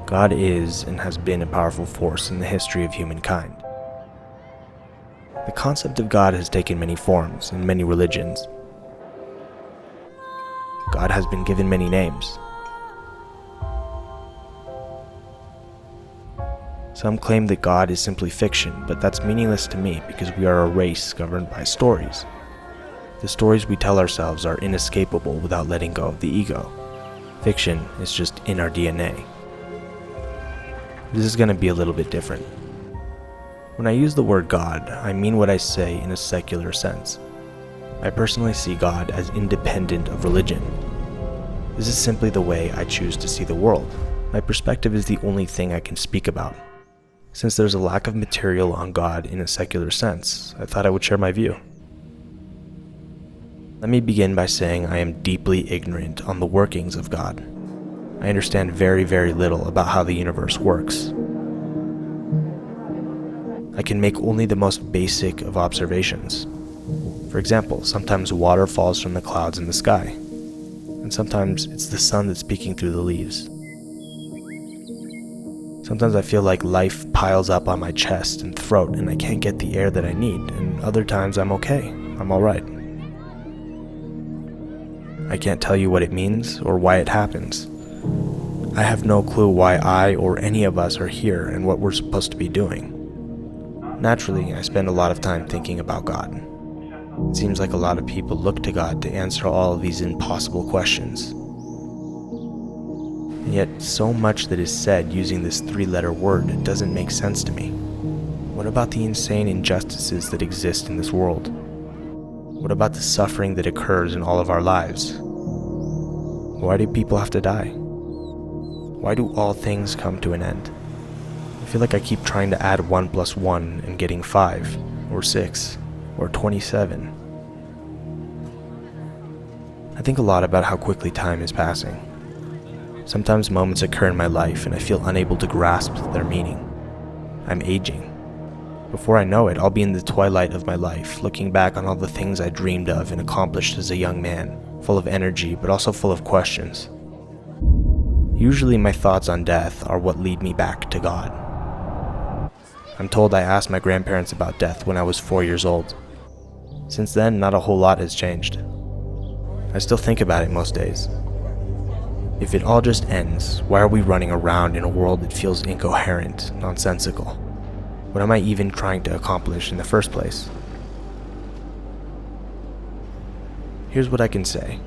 God is and has been a powerful force in the history of humankind. The concept of God has taken many forms in many religions. God has been given many names. Some claim that God is simply fiction, but that's meaningless to me because we are a race governed by stories. The stories we tell ourselves are inescapable without letting go of the ego. Fiction is just in our DNA. This is going to be a little bit different. When I use the word God, I mean what I say in a secular sense. I personally see God as independent of religion. This is simply the way I choose to see the world. My perspective is the only thing I can speak about. Since there's a lack of material on God in a secular sense, I thought I would share my view. Let me begin by saying I am deeply ignorant on the workings of God. I understand very, very little about how the universe works. I can make only the most basic of observations. For example, sometimes water falls from the clouds in the sky, and sometimes it's the sun that's peeking through the leaves. Sometimes I feel like life piles up on my chest and throat and I can't get the air that I need, and other times I'm okay, I'm alright. I can't tell you what it means or why it happens. I have no clue why I or any of us are here and what we're supposed to be doing. Naturally, I spend a lot of time thinking about God. It seems like a lot of people look to God to answer all of these impossible questions. And yet, so much that is said using this three-letter word doesn't make sense to me. What about the insane injustices that exist in this world? What about the suffering that occurs in all of our lives? Why do people have to die? Why do all things come to an end? I feel like I keep trying to add 1 + 1 and getting 5, or 6, or 27. I think a lot about how quickly time is passing. Sometimes moments occur in my life and I feel unable to grasp their meaning. I'm aging. Before I know it, I'll be in the twilight of my life, looking back on all the things I dreamed of and accomplished as a young man, full of energy but also full of questions. Usually my thoughts on death are what lead me back to God. I'm told I asked my grandparents about death when I was 4 years old. Since then, not a whole lot has changed. I still think about it most days. If it all just ends, why are we running around in a world that feels incoherent, nonsensical? What am I even trying to accomplish in the first place? Here's what I can say.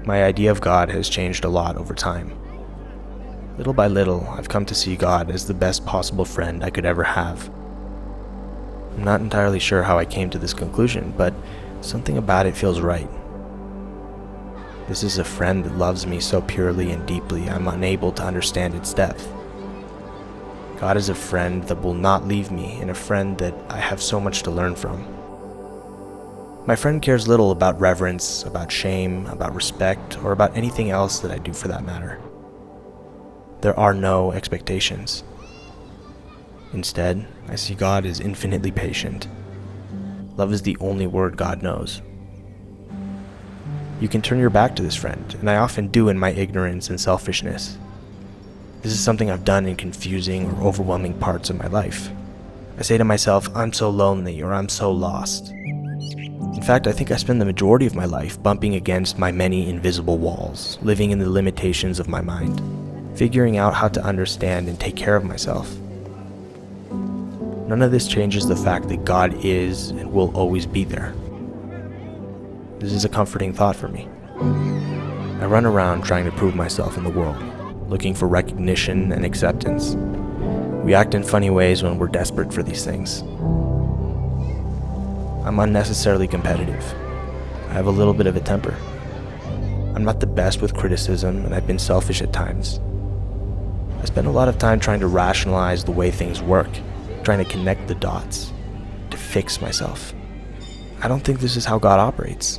My idea of God has changed a lot over time. Little by little, I've come to see God as the best possible friend I could ever have. I'm not entirely sure how I came to this conclusion, but something about it feels right. This is a friend that loves me so purely and deeply I'm unable to understand its depth. God is a friend that will not leave me, and a friend that I have so much to learn from. My friend cares little about reverence, about shame, about respect, or about anything else that I do for that matter. There are no expectations. Instead, I see God as infinitely patient. Love is the only word God knows. You can turn your back to this friend, and I often do in my ignorance and selfishness. This is something I've done in confusing or overwhelming parts of my life. I say to myself, I'm so lonely or I'm so lost. In fact, I think I spend the majority of my life bumping against my many invisible walls, living in the limitations of my mind, figuring out how to understand and take care of myself. None of this changes the fact that God is and will always be there. This is a comforting thought for me. I run around trying to prove myself in the world, looking for recognition and acceptance. We act in funny ways when we're desperate for these things. I'm unnecessarily competitive. I have a little bit of a temper. I'm not the best with criticism, and I've been selfish at times. I spend a lot of time trying to rationalize the way things work, trying to connect the dots, to fix myself. I don't think this is how God operates.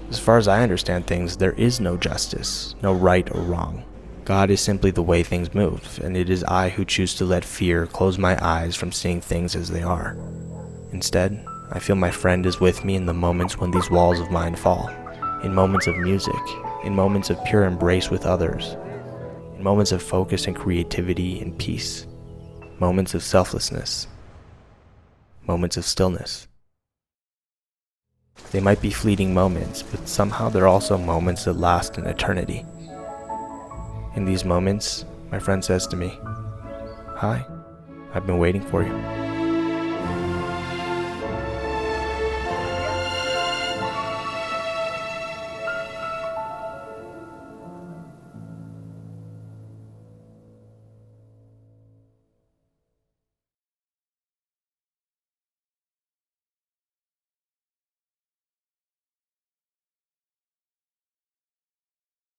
As far as I understand things, there is no justice, no right or wrong. God is simply the way things move, and it is I who choose to let fear close my eyes from seeing things as they are. Instead, I feel my friend is with me in the moments when these walls of mine fall, in moments of music, in moments of pure embrace with others, in moments of focus and creativity and peace, moments of selflessness, moments of stillness. They might be fleeting moments, but somehow they're also moments that last an eternity. In these moments, my friend says to me, "Hi, I've been waiting for you."